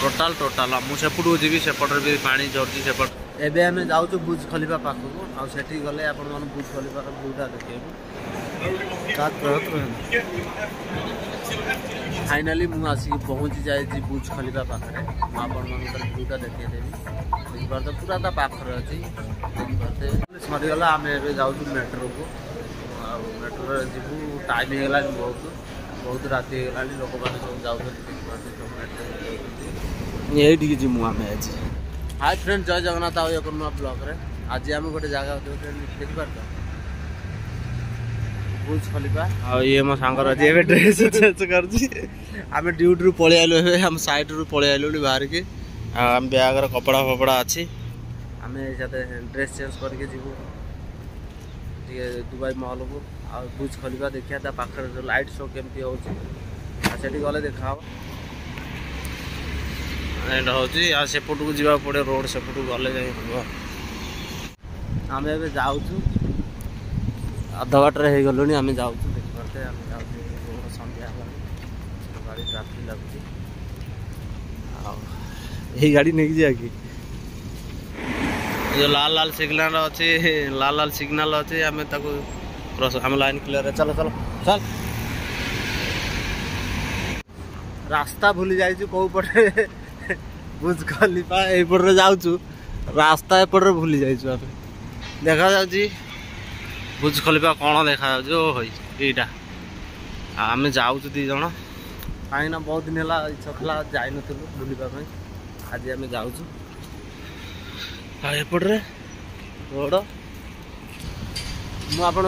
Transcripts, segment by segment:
Total total मुझे जी सेपटर भी पानी झरती सेपट एबे आम जाऊँ बुर्ज खलीफा पाखक आठी गले आपण मैंने बुर्ज खलीफार व्यूटा देखिए फाइनाली मुझे आसिक पहुँची जाए बुर्ज खलीफा पाखे मुझे व्यूटा देखिदेवी देखिए पूरा ता पाखे अच्छी देखिए सरीगला आम ए जाऊँ मेट्रो को मेट्रो जीवु टाइम होगा बहुत बहुत राति होगा लोक मैंने सब जाऊँ ये जीमु आम आज हाय फ्रेंड जय जगन्नाथ आउ एक नुआ ब्लॉग रे आज आम गोटे जगह देखिपार बुर्ज खलीफा आ ये मो सांगर आज ए ड्रेस चेंज कर आम ड्यूटी पलि आलु आम साइड रू पलि आलु बाहर के आम बैग कपड़ा फपड़ा अच्छी आम ड्रेस चेंज करके जीवु दुबई मॉल को आ बुर्ज खलीफा देखिए पाखे जो लाइट शो केमती होती गले देखा एंड होची आ सेपट को जीवा पड़े रोड सेपट गले जाई हम आम ए जाऊँ अध बाटर हो गलुनी आम जाऊँ देखते आम जाऊँ सन्ध्या गाड़ी ट्राफिक लगुच यही गाड़ी नहीं जा कि जो लाल लाल सिग्नल अच्छी लाल लाल सिग्नल अच्छी आम क्रॉस आम लाइन क्लियर चलो चलो चल रास्ता भूली जाइए कौ पटे बुर्ज खलीफा एपटे जाऊँ रास्ता एपटे भूली जाइए देखा जा बुर्ज खलीफा कौन देखा जा आम जाऊँ दी जन कहीं बहुत दिन है इच्छा था जाइन बुलापी आज आम जाऊँ एपटे रोड मुझे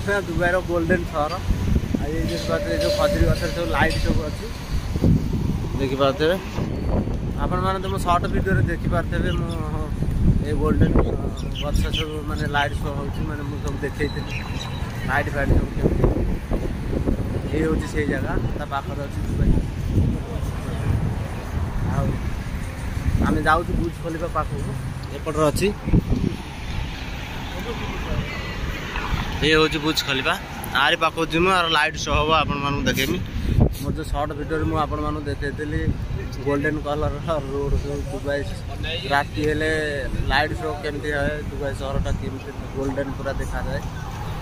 ना दुबईर गोल्डन सहर ये जो खजरी गछ सब लाइट सब अच्छी देखिपे आपण मैंने तो सर्ट वीडियो देखिपे ये गोल्डन गछ सब माने लाइट शो हो मैंने मुझे सब देखी लाइट फाइट सब ये हूँ से जगह पाखे अच्छी दुबई आम जाऊँ बुर्ज खलीफा पाखक एपटर अच्छी ये हूँ बुर्ज खलीफा आरी पाखक जीमु और लाइट शो हम आपण देखेमी मोर जो सर्ट वीडियो मुझे आपण देखी गोल्डन कलर रोड दुबई राति हेले लाइट शो केमती है दुबई सहरटा केमती गोल्डन पूरा देखा जाए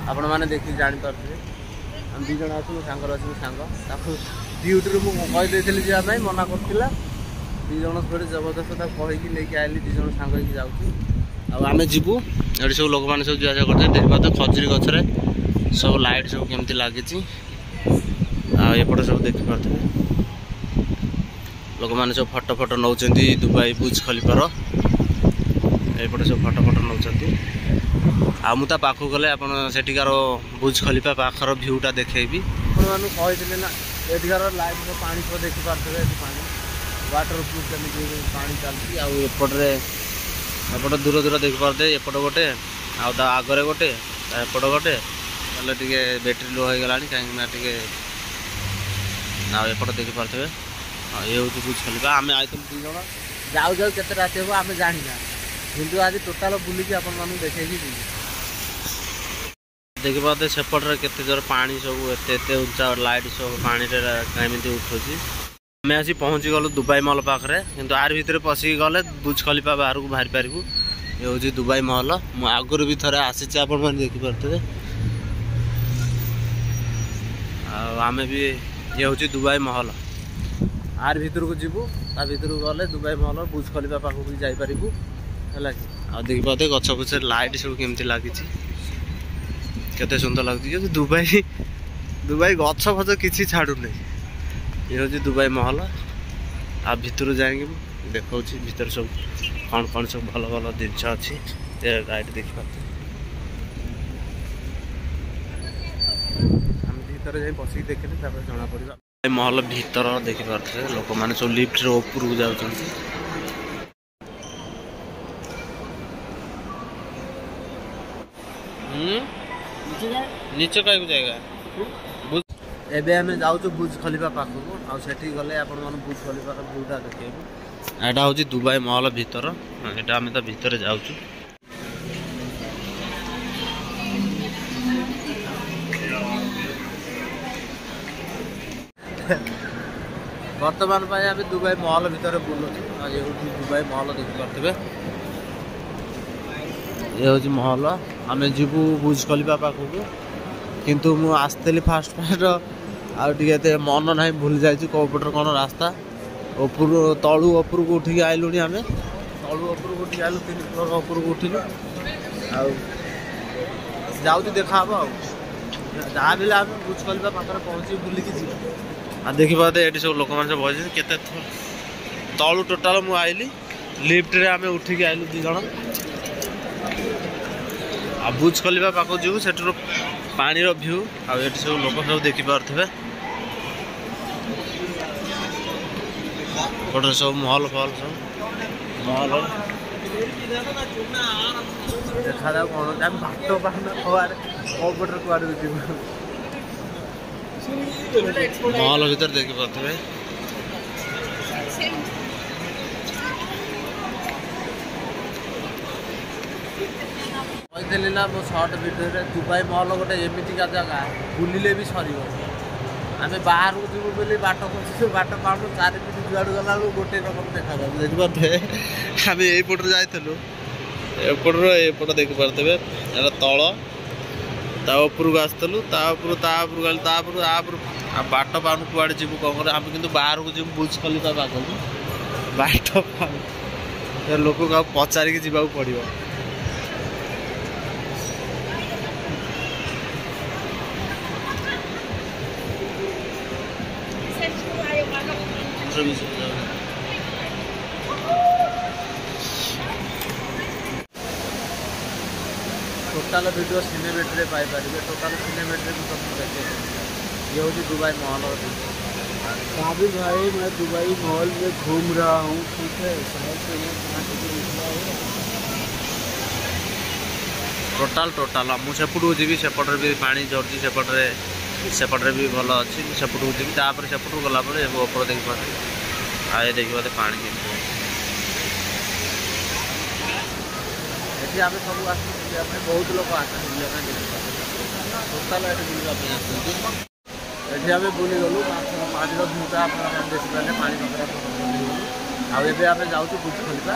आपण मैंने देखिए जापारे हम दी जन अच्छे सांगर अच्छे सांग ड्यूटी मुझे जावाई मना कर दी जन थोड़े जबरदस्त कहीकि लेकिन आइली दी जन सांग जाऊँ आम जीवु ये सब लोक मैंने सब जाजा करते देखिए खजूरी गचरे सब लाइट सब केमती लगी एपटे सब देखिपे लोक मैंने सब फटो फटो नौ दुबई बुर्ज खलीफार एपटे सब फटो फटो नौ आ मुझे पाखक गले आपठार बुर्ज खलीफा पाखर भ्यूटा देखेबी कही ना एठार लाइट पानी सब देखिपे पानी वाटर प्रूफ पानी चलती आउटे एपटे दूर दूर देखिपे एपटे गोटे आगरे गोटे एपटे गोटे बैटेरी लो हो गला कहीं एपटे देखिपे ये हूँ बुर्ज खलीफा आम आई दी जन जाऊ जाऊ के राति हम आम जाना कि आज टोटाल बुलिकी आप देखे देखिपे सेपटे केते जोर पानी सब एत उच्चा लाइट सब पानी कमी उठुच आम आसी पहुँची गलु दुबई मॉल पाखे किंतु आर भितर पशिक गले बुर्ज खलीफा बाहर को बाहरी पारू ये हूँ दुबई मॉल मु आगुरी भी थे आसी आपण देखिपे आम भी ये हूँ दुबई महल आर भितर को जीवु ता भितर को गले दुबई मॉल बुर्ज खलीफा पाखक भी जापर है आ देखिए गछ पछ लाइट सब केमती लगी केते सुंदर लगती दुबई दुबई गछ फच किसी छाड़ू नहीं ये हूँ दुबई महल आ भितर जाएंगे देखा भितर सब कौन कौन सब भल भल जिनस अच्छी गाइड देखिए भितर जाए बसिक देखने जना पड़ा महल भीतर देखिपे लोक मैंने सब लिफ्ट ऊपर को जाऊँ नीचे कहीं जाएगा एबे आम जाऊँ बुर्ज खलीफा पाखक आठी गले आप बुर्ज खलीफार व्यूटा देखिए यहाँ हूँ दुबई महल भीतर यहाँ आम तो भीतर जाऊँ बर्तमान आम दुबई मॉल भितर बुलुचु ये दुबई मॉल देखिपे ये हूँ मॉल आम जीवु बुर्ज खलीफा पाखक किंतु मु आसती फास्ट फास्ट आते मन ना भूली जाइए कौपटर कौन रास्ता उपर तलू उपर को उठिक आइलु आम तलू उपर को उठिक आइलु 3 फ्लोर उपर को उठिलु जाऊँ देखा जहाँ भी आम बुर्ज खलीफा पाखे पहुँची बुलिकी जी देखिए ये सब लोक मैंने बजे के तलू टोटाल मु आइली लिफ्ट रे आम उठिक आइलु 2 जण आ बुर्ज खलीफा पाख जीव से पानी व्यू आ सब लोक सब देखिपे गोटे सब महल फल सब महल देखा जा कौन बाट पाना कौड़े कौपटर कौड़े महल भर देखिपे कहली ना मो सर्ट भिडियो दुबई मॉल गोटे एमतीका जगह बुलिले भी सर आम बाहर को जीव बोली बाट खोजु बाट पाऊँ 4 मिनट जुआड़ गला गोटे रकम देखा देखिपे आम यपट जाइलु एपट देखिपे तल तापर को आसलु बाट पाऊँ कौड़े जीव कौन कर आम कि बाहर को जीव बुर्ज खलीफा पाखक बाट पाऊँ लोक पचारिक जावाक पड़ो टोटाल वीडियो सिनेमेट्री पाइपर टोटाल सिनेमेट्री भी तुमको देखे ये हूँ दुबई मॉल काबिल भाई मैं दुबई मॉल में घूम रहा हूँ ठीक है शहर से टोटाल मुझे सेपट को जी सेपटे भी पानी झरती सेपटे भी भल अच्छी सेपट को जी सेपट गलापर ऊपर देखिए आए देखिए पानी ये आम सब आस बहुत लोग आसते टोटाल ये बुलवाई ये आम बुली गलु पानी भूटा आप देखिपारे पानी पाखे आम जाऊँ बुर्ज खलीफा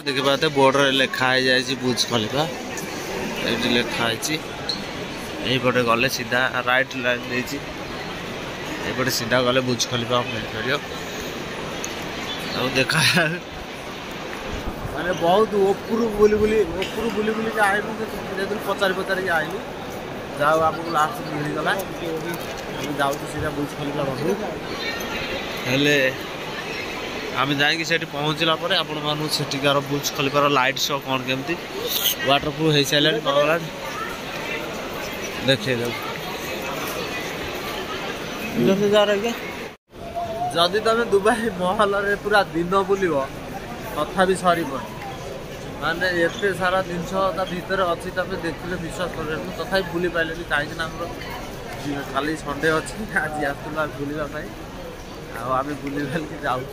देखिए बोर्ड लिखाई जाए बुर्ज खलीफा ये लिखाई यहीपटे गले सीधा राइट लाइन देपटे सीधा गले बुर्ज खलीफा मिल देखा माने बहुत ऊपर बुली बुली आइलु पचारि के आइलु जाओ आपको लास्ट मिलगला जाऊँ सीधा बुर्ज खलीफा पाखु हेले आम जाकि पहुँचला आपण मानू सेठिकार बुर्ज खलीफार लाइट शो कौन केमती वाटरप्रूफ हो सारे पागला देखिए जदि तुम दुबई महल पूरा दिन बुल तथा भी सर माने एते सारा जिनस भितर अच्छी तुम देखिले विश्वास कर तथा बुली पारे कहीं खाली संडे अच्छी आज आसलु बुलापाई आम बुली बालिकी जाऊँ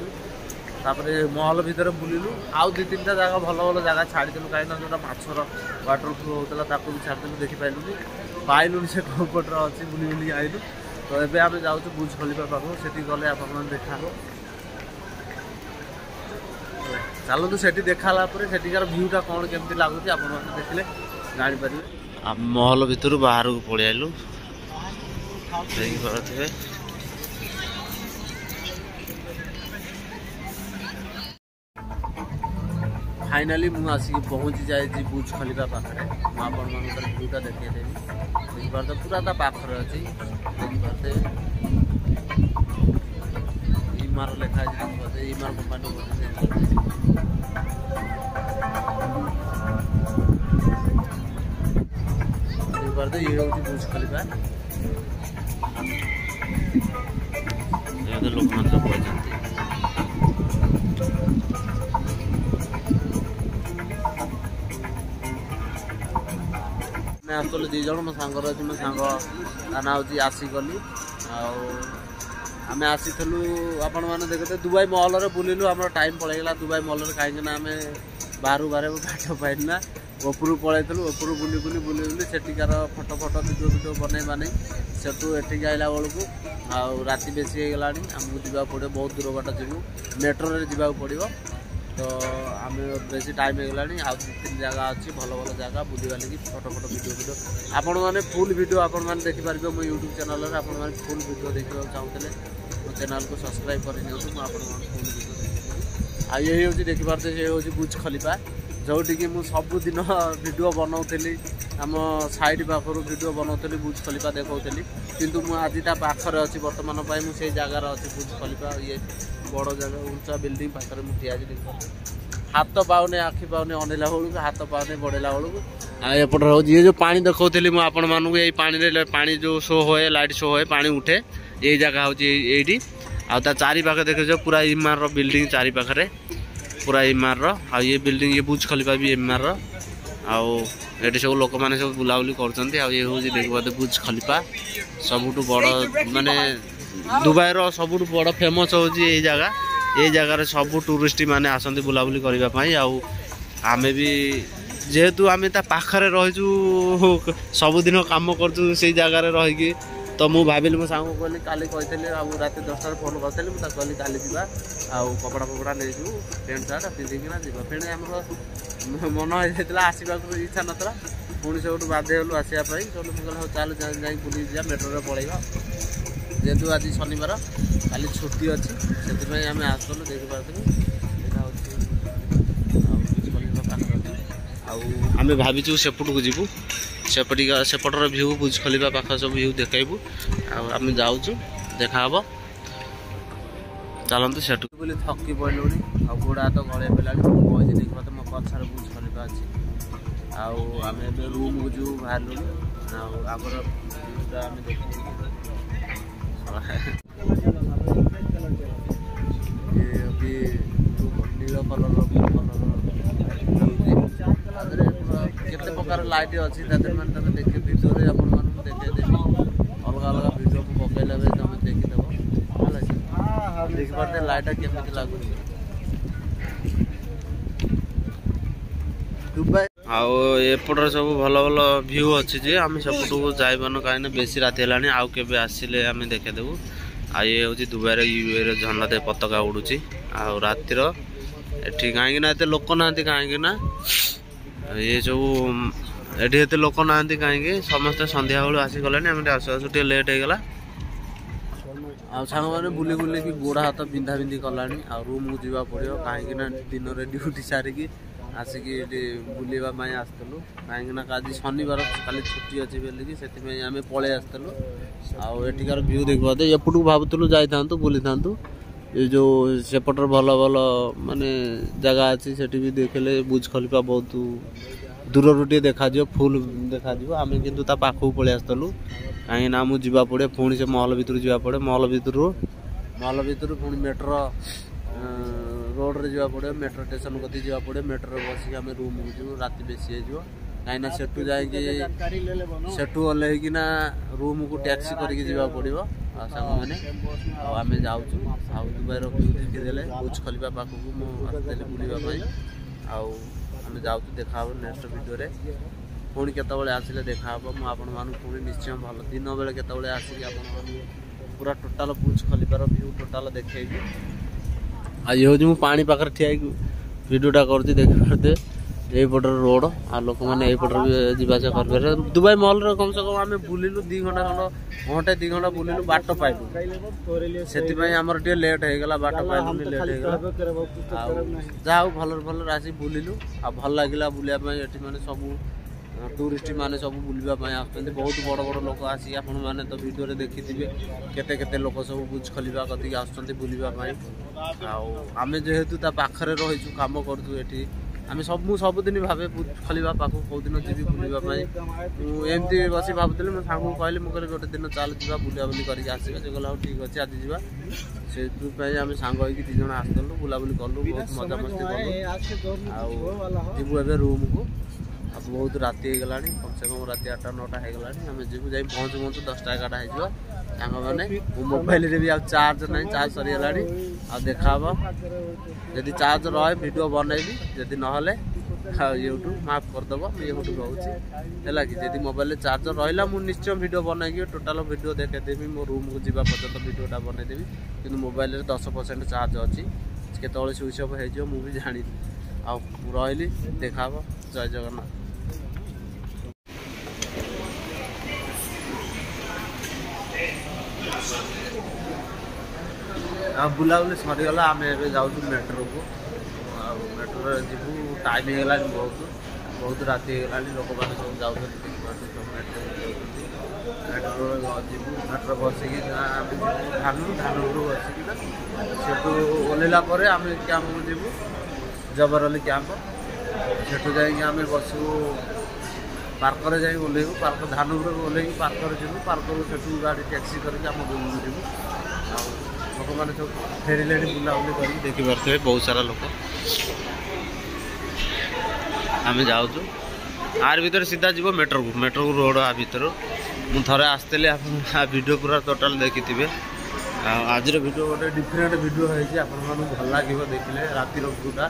महल भितर बुलिलु आउ 2-3 टा जगह भल भल जगह छाड़देलु कहीं जो माछर वाटरप्रूफ होता भी छाड़देलु देखिपारे पाइलु से कौपटर अच्छी बुली बुलिक आइलु तो ये आम जाऊँ बुर्ज खलीफा पाखु से गले आप देखा चलतु से देखाला सेठिकार भ्यूटा कौन केमती लगुच आप देखिले जापर महल भितर बाहर को पलि आइलु देखिए फाइनाली मुझे आसिक पहुँची जाए बुर्ज खलीफा पाखे मुझे भ्यूटा देखिदेवी देखिए पूरा ता पाखरे अच्छी देखिए इमार लिखा देखिए इमार कंपानी देखिए ये हूँ बुर्ज खलीफा लोक मैंने सब पहुँचते आसलु 2 जन मो सांगर अच्छी मो सांग ना हूँ आसिकली आम आसीलु आपण मैंने देखते दुबई मॉल बुलिलु आम टाइम पलैगला दुबई मॉल कहीं आम बाहर बाहर बाट पाइना उपरू पलैलु उपरू बुली बुली बुली बुली सेठिकार फोटो फोटो भिडियो बनै सेठू एठिक आइला बेलू आउ राति बेसी हो गला आमको जावाक पड़ो बहुत दूर बाट जीवु मेट्रो रे जावाक पड़ो तो आम बेसी टाइम हो गला आउ 2-3 जगह अच्छी भल भल जगह बुली बाली फोटो फोटो भिडियो आपण मैंने फुल वीडियो आपण मैंने देखिपारे मो यूट्यूब चैनल आपण मैंने फुल वीडियो देखा चाहूँगे मो चैनल को सब्सक्राइब कर फुल वीडियो आ ये हूँ देखिपारे ये हूँ बुर्ज खलीफा जोटिकी मुझ सबुदिन वीडियो बनाऊली आम साइड पाखर वीडियो बनाऊली बुर्ज खलीफा देखी किंतु मुझे आज पाखर अच्छी बर्तमान मुझे जगार अच्छी बुर्ज खलीफा ये बड़ जगह उंचा बिल्डिंग पाखे मुझे आज देख हाथ पाने आखि पाने अनेला बेलू हाथ पाने बढ़ेला बेलू एपट रोज ये जो पानी देखी मुझे पानी जो शो हुए लाइट शो हुए पानी उठे यही जगह हूँ ये आ चारि पाखे देखे पूरा इमार बिल्डिंग चारि पाखे पूरा इमार ये बिल्डिंग ये बुर्ज खलीफा भी इमार आउ सब लोक मैंने सब बुलाबुली कर हूँ देखिए बुर्ज खलीफा सबुठ बड़ माने दुबई रो सबुठ बड़ फेमस हूँ ये जगह सब टूरिस्ट माने आसती बुलाबुली करने आम भी जेहेतु आम पाखे रहीचु सबुदिन कम कर जगार रहीकि तो मुझे भाविली मो सांग कहली काली कही रात 10टार फोन करी मुझे कहली काली जा कपड़ा फपड़ा नहीं जीव पैंट सार्ट पिंधिकिना जा फेणे आम मन हो आसवा इच्छा नाला पुणी सब बाध्य हलु आसवाई सब मुझे चल जा बुली जा मेट्रो पलैया जेहेतु आज शनिवार काली छुट्टी अच्छी से आम आसलु देखिपारे आम भाविचु सेपट को जीवु सेपटर भ्यू बुर्ज खलीफा पाख सब भ्यू देखू आम जाऊँ देखा चलते सेठ बोली थकी पड़लुनि आ गोड़ा हाथ गले पेला कही देखा तो मो पछार बुर्ज खलीफा अच्छी आम ए रूम को जो बाहर आगर आम नील कलर केते प्रकार लाइट अच्छी मैंने देखे भिडियो देखेदेवी अलग अलग भिडियो को पकईला तुम देखीदेव देखिपारे लाइट केमी लगुच दुबई आउटर सब भल भल भ्यू अच्छी जे आम सेपट को जाइबान कहीं बेसी राति है आउ के आसिले आम देखेदेवु ये हूँ दुबई यूए झंडा दे पताका उड़ूची रातिर एटी कहीं लोक ना कहीं ये सब ये लोक ना कहीं समस्ते संध्या बेलू आसीगले आम आसु आसु टे लेट होगा सांग मैंने बुली बुले कि गोड़ा हाथ बिंधा बिंधी कला रूम को जावा पड़ो कहीं दिन में ड्यूटी सारिकी आसिकी बुलवाई आसलु कहीं आज शनिवार काली छुट्टी अच्छी बोलिकी से आम पलि आसलु आठिकार भ्यू देखा एपट को भावुलु जाता बुली था ये जो सेपटर भल भल माने जगह अच्छी से भी देखले बुर्ज खलीफा बहुत दूर टे देखा फुल देखा आम किंतु पाखक पलि आसलु कहीं आमको जावा पड़े पुणी से महल भितर जावा पड़े महल भितर पुणी मेट्रो रोड रे जावा पड़े मेट्रो स्टेशन कति जावा पड़े मेट्रो बसिक आम रूम को जीव राति बेसी हो कहीं सेठू जाकि सेठू ओह्लैकिना रूम को टैक्सी करके जावा पड़ो सांग मैंने आम जाऊँ दुबई भ्यू देखीदे बुर्ज खलीफा पाखक मुझे बुलवाई आम जाऊँ देखा नेक्स्ट वीडियो पुणी केतबे आसिले देखा मुझे पुणी निश्चय भल दिन बेले केतबे आसिक पूरा टोटाल बुर्ज खलीफार भ्यू टोटाल देखी ये हूँ पानी पाखे ठिया वीडियोटा कर देखिए यहीपटर रोड आ लोक मैंने यहीपटर भी जावास कर दुबई मॉल कम से कम आम बुलिलु 2 घंटा खंड घंटे 2 घंटा बुलिलु बाट पाइलु से आमर टे लेट होगा बाट पाइलुनि लेट होगा जाऊ भल भल आसी बुलिलु आ भल लगे बुलापी ये मैंने सब टूरिस्ट माने सब बुलवाई आसते बहुत बड़ बड़ लोक आसी आपण मैंने तो वीडियो देखी केते केते लोक सब बुर्ज खलीफा कति आसुँच बुलवाई आम जेहेतु पाखे रहीचु कम करूँ ये आम सबुदिन भावे बुर्ज खलीफा पाखक कौ दिन जी बुलवाई एमती बस भावुली मो सांग कहली मुझे गोटे दिन चल जा बुलाबुली करके आसवा से कहला ठीक अच्छे आज जा से आम सांग हो 2 जन आसलु बुलाबुली कलु बहुत मजा मस्ती कलु जीवु ए रूम को अब बहुत राति हो गला कम से कम राति 8-9टा हो गला आम जीवु जा पहुँचु पहुँचु 10टा 11टा हो सांग मैंने मोबाइल रे भी आ चार्ज ना चार्ज सरीगला आ देखा जदि चार्ज रहे वीडियो बनैबी जदि ना यूट्यूब माफ करदेव मुझे रोचे है कि जब मोबाइल चार्जर रहा मुझे निश्चय वीडियो बनई टोटाल वीडियो देखेदेवी मो रूम को जावा पर्यटन वीडियोटा बनईदेवी कि मोबाइल 10% चार्ज अच्छी केतवे स्विच अफ हो मुझे जानी आ रही देखा जय जगन्नाथ। बुलाबुली सरीगला आम ए जाऊँ मेट्रो को मेट्रो जीवु टाइम होगा बहुत राति होगा लोक मैंने सब जाऊँ मेट्रो जीवु मेट्रो बसिकी धानू बसिकिना से ओह्लैला आम कैंप को जीवु जबरअली कैंप से जामें बसू पार्क जा ओह्लैबू पार्क धानू ओह्ल पार्क जीवु पार्क से गाड़ी टैक्सी करके आम रूम को जीवु लोक मैंने सब फेर बुलाबुली कर देखिपे बहुत सारा लोक आम जाऊँ आर भर सीधा जीव मेट्रो को रोड आ भर मुझे थे आसती वीडियो पूरा टोटाल देखी आज वीडियो गोटे डिफरेंट वीडियो है भल लगे देखिले रातिर व्यूटा।